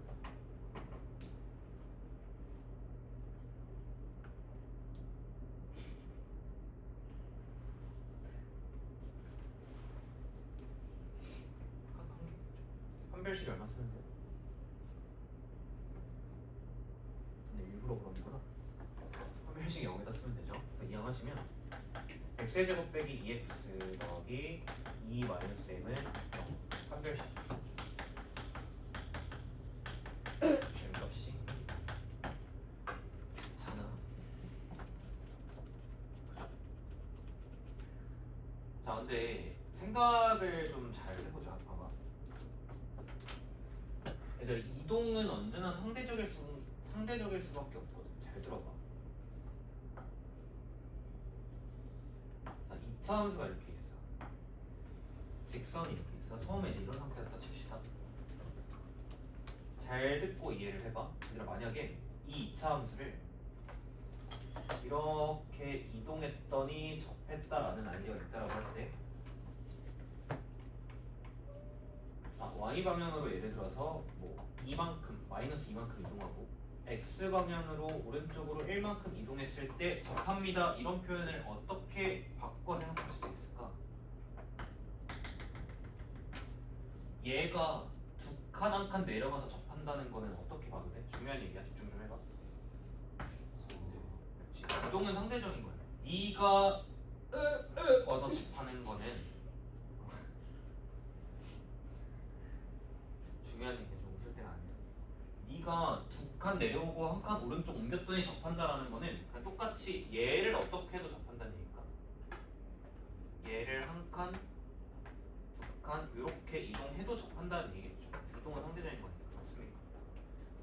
한별식이 얼마 쓰는데? 근데 일부러 그러는구나. 한별식이 0에다 쓰면 되죠. 그래서 이항하시면 x의 제곱 빼기 2x 더하기 2 마이너스 m은 0. 한별식 값이 잖아. 자, 근데 생각을 좀 잘 해보자. 봐봐. 얘들 이동은 언제나 상대적일 수밖에 없거든. 잘 들어봐. 자, 2차 함수가 이렇게 있어. 직선이 이렇게 있어. 처음에 이제 이런 상태였다 칩시다. 잘 듣고 이해를 해봐. 얘들아, 만약에 이 2차 함수를 이렇게 이동했더니 접했다라는 아이디어가 있다라고 할 때, y 방향으로 예를 들어서 뭐 2만큼 마이너스 2만큼 이동하고 x 방향으로 오른쪽으로 1만큼 이동했을 때 접합니다. 이런 표현을 어떻게 바꿔 생각할 수 있을까? 얘가 두 칸 한 칸 내려가서 접한다는 거는 어떻게 봐도 돼? 중요한 얘기야. 집중 좀 해봐. 그렇지. 이동은 상대적인 거야. 네가 와서 접하는 거는 중요한 얘기야. 좀 웃을 때가 아니야. 네가 두 칸 내려오고 한 칸 오른쪽 옮겼더니 접한다라는 거는 그냥 똑같이 얘를 어떻게 해도 접한다는 얘기니까 얘를 한 칸, 두 칸 이렇게 이동해도 접한다는 얘기겠죠. 이동은 상대적인 거니까. 맞습니까?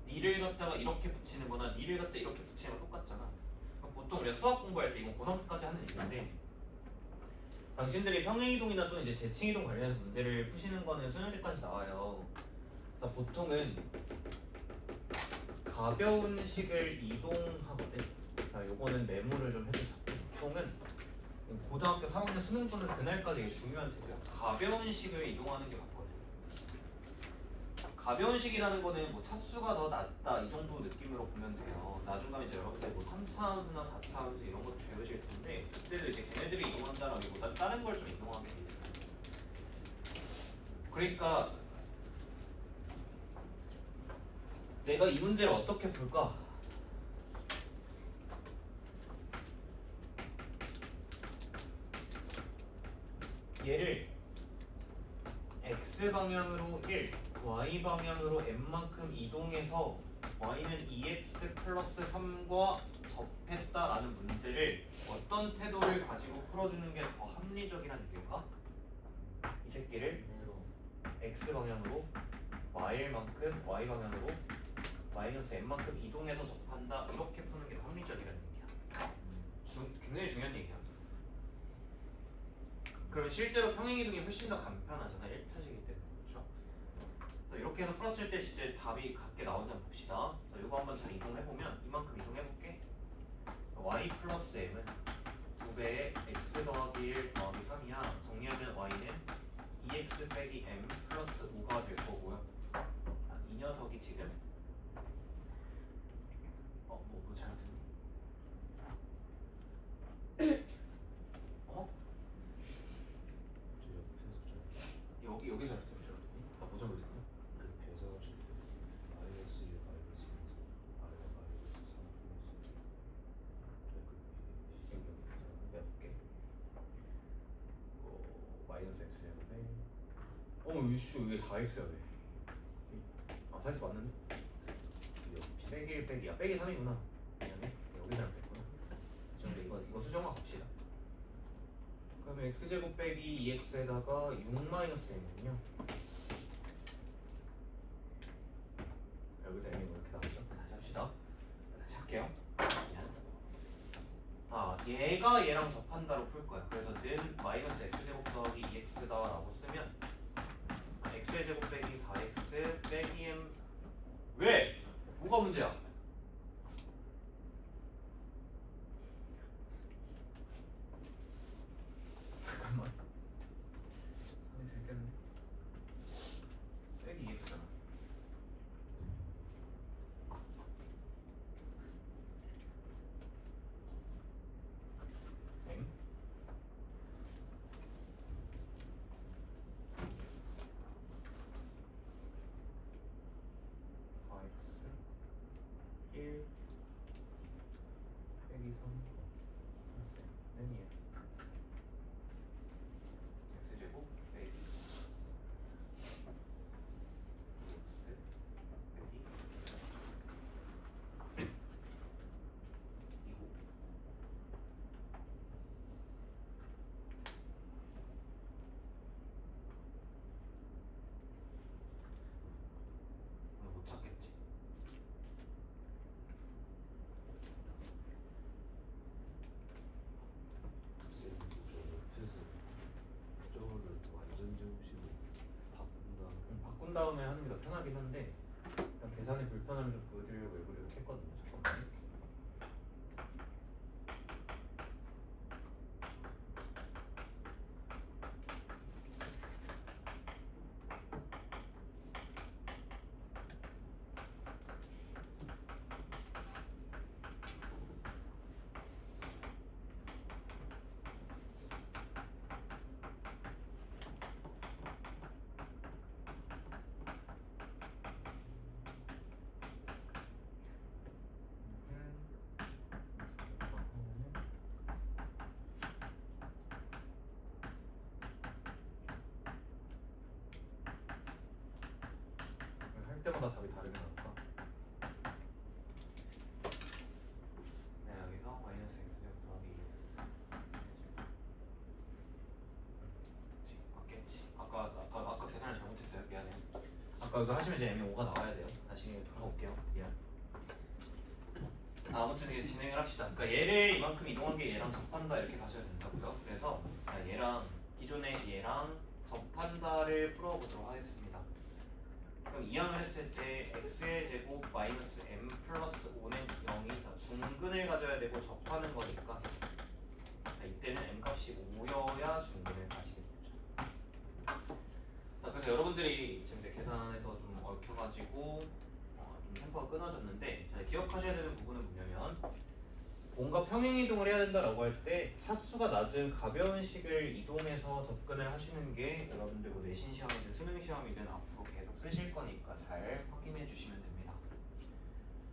니를 갖다가 이렇게 붙이는 거나 니를 갖다 이렇게 붙이는 거 똑같잖아. 보통 우리가 수학 공부할 때 이건 고3까지 하는 얘기인데 당신들이 평행이동이나 또는 이제 대칭이동 관련해서 문제를 푸시는 거는 수능에까지 나와요. 그러니까 보통은 가벼운 식을 이동하거든. 자, 요거는 메모를 좀 해주자. 보통은 고등학교 3학년 수능보는 그날까지 이게 중요한 태도야. 가벼운 식을 이동하는 게 맞거든. 가벼운 식이라는 거는 뭐 차수가 더 낮다 이 정도 느낌으로 보면 돼요. 나중 가면 이제 여러분들 뭐 3차 함수나 4차 함수 이런 것도 배우실 텐데 그때도 이제 걔네들이 이동한다라기보다 다른 걸 좀 이동하게 돼 있어요. 그러니까 내가 이 문제를 어떻게 풀까? 얘를 x 방향으로 1, y 방향으로 n만큼 이동해서 y는 2x 플러스 3과 접했다라는 문제를 어떤 태도를 가지고 풀어주는 게 더 합리적이라는 얘기인가? 이 새끼를 x 방향으로 y만큼 y 방향으로 마이너스 n만큼 이동해서 접한다 이렇게 푸는 게 더 합리적이라는 얘기야. 굉장히 중요한 얘기야. 그러면 실제로 평행이동이 훨씬 더 간편하잖아. 1차식이기 때문에. 그렇죠? 이렇게 해서 풀었을 때 진짜 답이 같게 나오는지 한번 봅시다. 이거 한번 잘 이동해보면 이만큼 이동해볼게. y 플러스 m은 2배의 x 더하기 1 더하기 3이야. 정리하면 y는 2x 빼기 m 플러스 5가 될 거고요. 이 녀석이 지금 뭐 잘못했니? 여기서 잘못했니? 나뭐 잘못했니? 계산하실 때 마이너스 1 마이너스 2 아래가 마이너스 3 플러스 내가 볼게. 마이너스 x 제곱에 이씨 이게 4x야 돼. 아 4x 맞는데? 빼기 1 빼기 빼기 3이구나. 미안해. 여기 잘못했구나. 근데 이거 수정화 갑시다. 그러면 x제곱 빼기 2x에다가 6 마이너스 m이군요. 여기서 m이 이렇게 나오죠? 다시 합시다. 다시 할게요. 얘가 얘랑 접한다로 풀 거야. 그래서 는 마이너스 x제곱 더하기 2x다 라고 쓰면 x의 제곱 빼기 4x 빼기 m 왜? 뭐가 문제야? 잠깐만. 되겠네. 빼기 2x잖아. m 4x 1 빼기 3 n이에요. x제곱 빼기 2x 빼기 2고 못 찾겠지. 저거를 완전 정식으로 바꾼 다음에 하는 게 더 편하긴 한데 그냥 계산의 불편함을 좀 보여드리려고 일부러 이렇게 했거든요. 잠깐만요. 때마다 답이 다르게 나올까? 네, 여기서 마이너스 x제곱 더하기 2x 맞겠지. 아까 계산을 잘못했어요. 미안해요. 아까 이거 하시면 이제 m 5가 나와야 돼요. 다시 돌아올게요. 미안. 아무튼 이제 진행을 합시다. 그러니까 얘를 이만큼 이동한 게 얘랑 접한다 이렇게 가셔야 된다고요. 그래서 얘랑 기존의 얘랑 접한다를 풀어보도록 하겠습니다. 그럼 이항을 했을 때 x의 제곱 마이너스 m 플러스 5는 0이 중근을 가져야 되고 접하는 거니까 이때는 m 값이 5여야 중근을 가지게 되죠. 그래서 여러분들이 지금 이제 계산에서 좀 얽혀가지고 좀 템포가 끊어졌는데 기억하셔야 되는 부분은 뭐냐면 뭔가 평행 이동을 해야 된다라고 할 때 차수가 낮은 가벼운 식을 이동해서 접근을 하시는 게 여러분들 뭐 내신 시험이든 수능 시험이든 앞으로 계속 쓰실 거니까 잘 확인해 주시면 됩니다.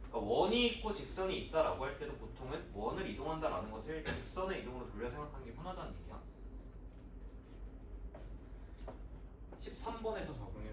그러니까 원이 있고 직선이 있다라고 할 때도 보통은 원을 이동한다라는 것을 직선의 이동으로 돌려 생각하는 게 편하다는 얘기야. 13번에서 적용해.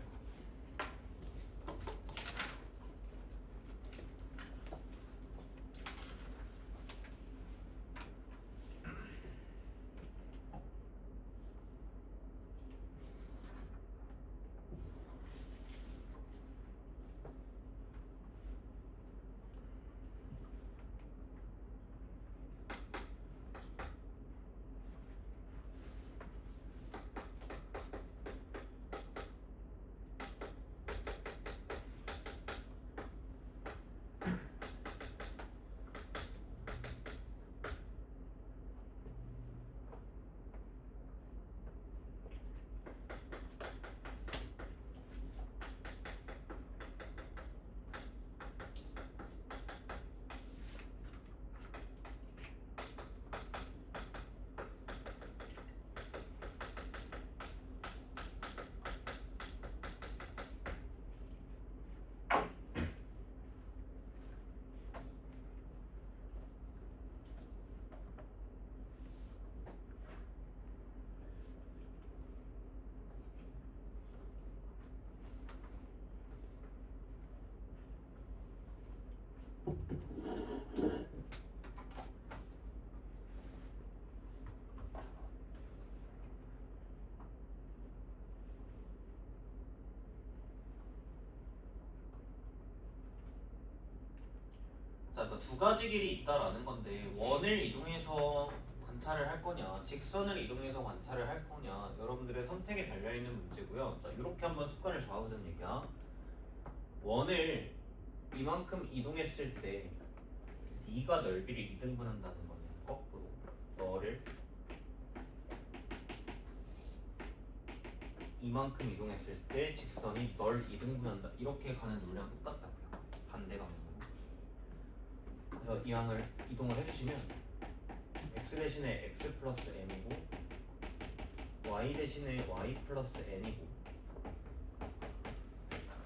자, 그러니까 두 가지 길이 있다라는 건데 원을 이동해서 관찰을 할 거냐, 직선을 이동해서 관찰을 할 거냐, 여러분들의 선택에 달려 있는 문제고요. 자, 이렇게 한번 습관을 잡아보자는 얘기야. 원을 이만큼 이동했을 때 네가 넓이를 2등분한다는 거냐, 거꾸로 너를 이만큼 이동했을 때 직선이 널 2등분한다 이렇게 가는 논리랑 똑같다고요. 반대 방향으로. 그래서 이 항을 이동을 해주시면 x 대신에 x 플러스 m이고 y 대신에 y 플러스 n이고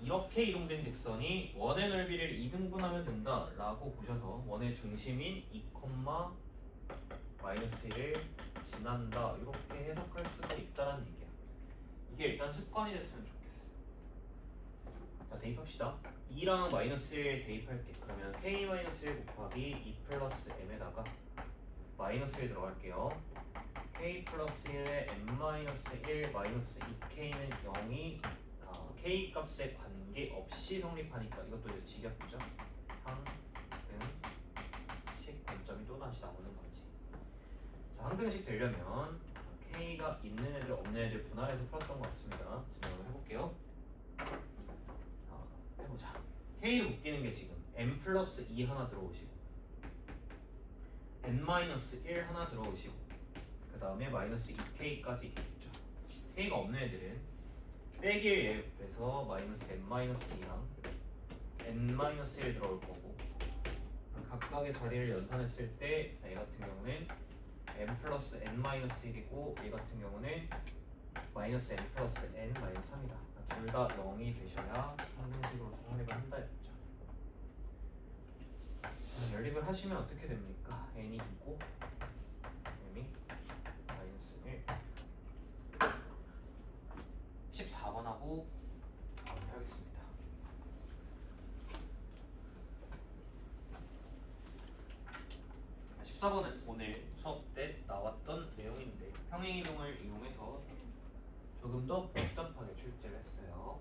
이렇게 이동된 직선이 원의 넓이를 2등분하면 된다라고 보셔서 원의 중심인 2, 마이너스 1을 지난다 이렇게 해석할 수도 있다는 얘기야. 이게 일단 습관이 됐으면 좋겠어. 자, 대입합시다. 2랑 마이너스 1 대입할게. 그러면 k-1 곱하기 2 플러스 m에다가 마이너스 1 들어갈게요. k 플러스 1에 m-1 마이너스 2k는 0이 k 값에 관계없이 성립하니까 이것도 이제 직역이죠. 항등식 관점이 또다시 나오는 거지. 자, 항등식 되려면 k가 있는 애들 없는 애들 분할해서 풀었던 것 같습니다. 진행을 해볼게요. 해보자. k를 웃기는 게 지금 m 플러스 2 하나 들어오시고 n 마이너스 1 하나 들어오시고 그 다음에 마이너스 2k까지 있겠죠. k가 없는 애들은 빼기를 예입해서 마이너스 n 마이너스 2랑 n 마이너스 1 들어올 거고 각각의 자리를 연산했을 때 A 같은 경우는 n 플러스 n 마이너스 1이고 얘 같은 경우는 마이너스 n 플러스 n 마이너스 3이다. 둘 다 0이 되셔야 항등식으로 성립을 한다 했죠. 연립을 하시면 어떻게 됩니까? n이 2고 m이 마이너스 1 14번하고 마무리하겠습니다. 14번은 오늘 수업 때 나왔던 내용인데 평행이동을 이용해서 조금 더 복잡하게 출제를 했어요.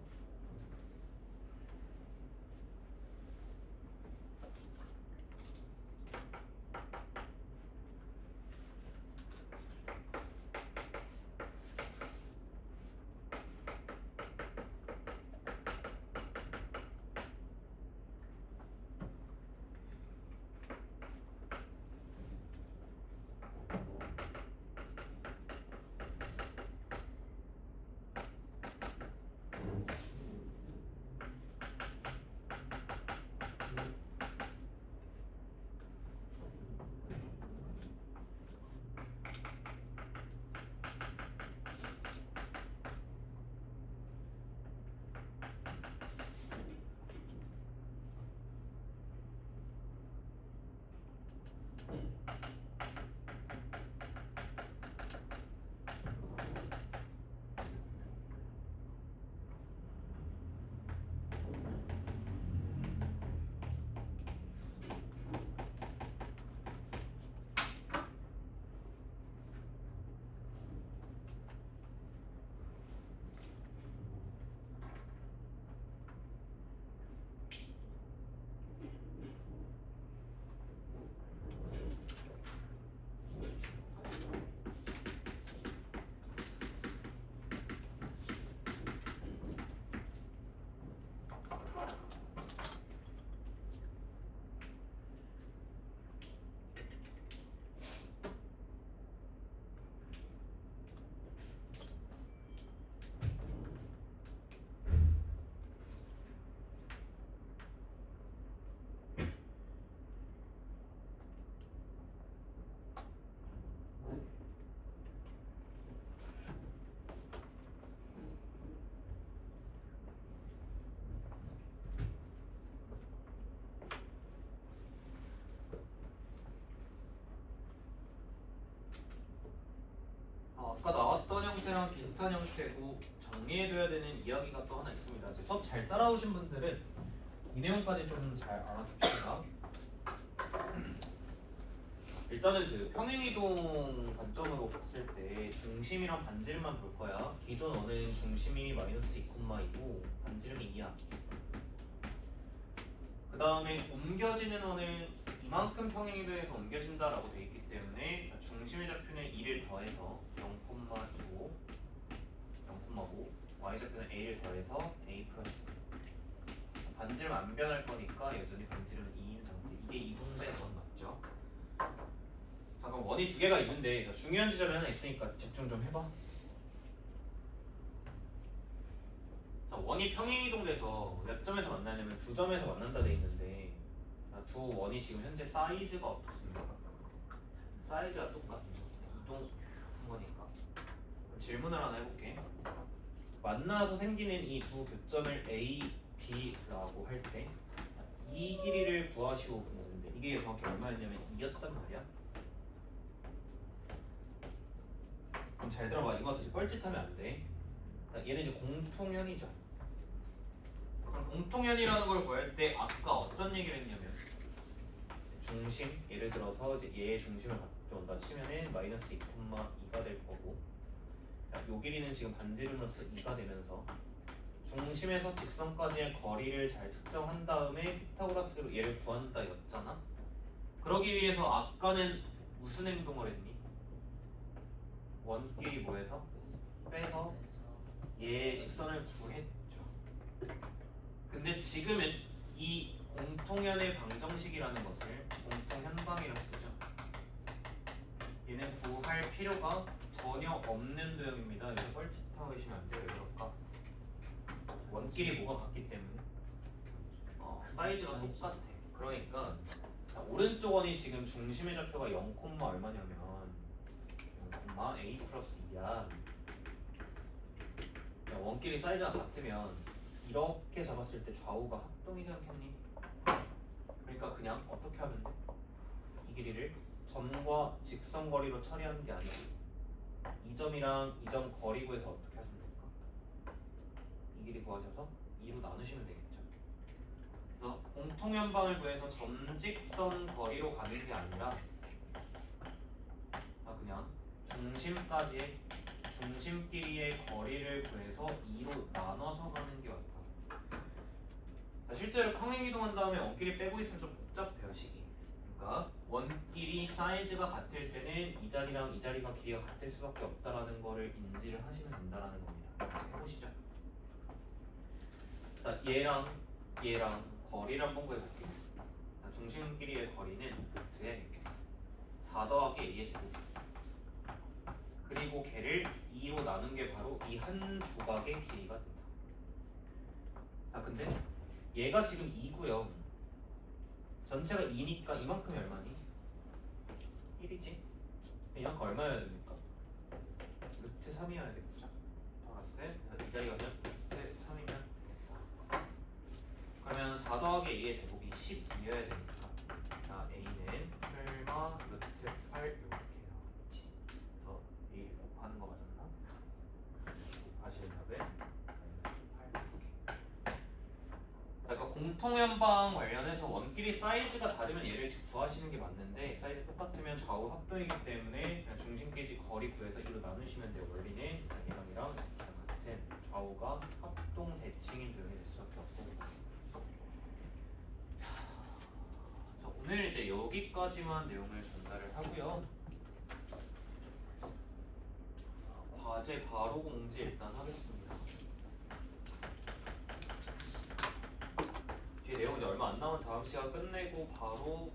아까 나왔던 형태랑 비슷한 형태고 정리해둬야 되는 이야기가 또 하나 있습니다. 이제 수업 잘 따라오신 분들은 이 내용까지 좀 잘 알아둡시다. 일단은 그 평행이동 관점으로 봤을 때 중심이랑 반지름만 볼 거야. 기존 원은 중심이 마이너스 2,2고 반지름이 2야. 그 다음에 옮겨지는 원은 이만큼 평행이동해서 옮겨진다라고 돼 있기 때문에 중심의 좌표는 2를 더해서 0,2고 0,5 y좌표는 a를 더해서 a 플러스 반지름 안 변할 거니까 여전히 반지름은 2인 상태. 이게 이동된 원 맞죠? 자, 그럼 원이 두 개가 있는데 중요한 지점이 하나 있으니까 집중 좀 해봐. 자, 원이 평행이동돼서 몇 점에서 만나냐면 두 점에서 만난다 돼 있는데 두 원이 지금 현재 사이즈가 어떻습니까? 사이즈가 똑같죠. 이동한 거니까. 질문을 하나 해볼게. 만나서 생기는 이 두 교점을 A, B라고 할 때 이 길이를 구하시오 그러는데 이게 정확히 얼마였냐면 2였단 말이야. 그럼 잘 들어봐. 이거 다시 뻘짓하면 안 돼. 얘는 이제 공통현이죠. 그럼 공통현이라는 걸 구할 때 아까 어떤 얘기를 했냐면 중심, 예를 들어서 이제 얘의 중심을 가져온다 치면은 마이너스 2,2가 될 거고 요 길이는 지금 반지름으로서 2가 되면서 중심에서 직선까지의 거리를 잘 측정한 다음에 피타고라스로 얘를 구한다 였잖아. 그러기 위해서 아까는 무슨 행동을 했니? 원끼리 뭐해서? 빼서 얘의 직선을 구했죠. 근데 지금은 이 공통현의 방정식이라는 것을 공통현방이라고 쓰죠. 얘는 구할 필요가 전혀 없는 도형입니다. 여기서 뻘짓하고 계시면 안 돼요. 왜 그럴까? 원끼리 뭐가 같기 때문에 사이즈가 똑같아. 그러니까 자, 오른쪽 원이 지금 중심의 좌표가 0, 얼마냐면 0, a 플러스 2야. 원끼리 사이즈가 같으면 이렇게 잡았을 때 좌우가 합동이지 않겠니? 그러니까 그냥 어떻게 하면 돼? 이 길이를 점과 직선 거리로 처리하는 게 아니고 이 점이랑 이 점 거리 구해서 어떻게 하시면 될까? 이 길이 구하셔서 2로 나누시면 되겠죠. 그래서 공통현방을 구해서 점직선 거리로 가는 게 아니라 그냥 중심까지의 중심끼리의 거리를 구해서 2로 나눠서 가는 게 맞다. 자, 실제로 평행이동한 다음에 원끼리 빼고 있으면 좀 복잡해요 식이. 그러니까 원끼리 사이즈가 같을 때는 이 자리랑 이 자리가 길이가 같을 수밖에 없다라는 거를 인지를 하시면 된다라는 겁니다. 그래서 해보시죠. 자, 얘랑 거리를 한번 구해볼게요. 자, 중심끼리의 거리는 루트에 4 더하기 a의 제곱, 그리고 걔를 2로 나눈 게 바로 이 한 조각의 길이가 된다. 아 근데 얘가 지금 2고요. 전체가 2니까 이만큼이 얼마니? 1이지? 이만큼 얼마여야 됩니까? 루트 3이어야 되겠죠? 알았어요? 이 자리가 면 루트 3이면 그러면 4 더하기 a의 제곱이 12여야 되니까 자 a는 설마 루트 8 이렇게 해요. 그래서 a 곱하는 거 맞았나? 곱하시는 답에 그러니까 공통연방 관련해서 원끼리 사이즈가 다르면 얘를 구하시는 게 맞는데 사이즈 똑같으면 좌우 합동이기 때문에 그냥 중심끼리 거리 구해서 2로 나누시면 돼요. 원리는 얘랑이랑 같은 좌우가 합동 대칭인 도형이 될 수밖에 없습니다. 자, 오늘 이제 여기까지만 내용을 전달을 하고요. 과제 바로 공지 일단 하겠습니다. 뒤에 내용 이제 얼마 안 남은 다음 시간 끝내고 바로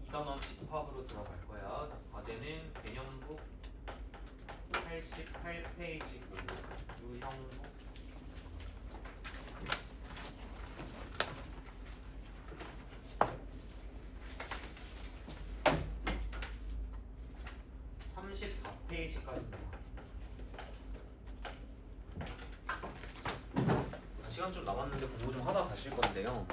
2단원 집합으로 들어갈 거야. 자, 과제는 개념북 88페이지고 유형북 34페이지까지입니다. 시간 좀 남았는데 공부 좀 하다 가실 건데요.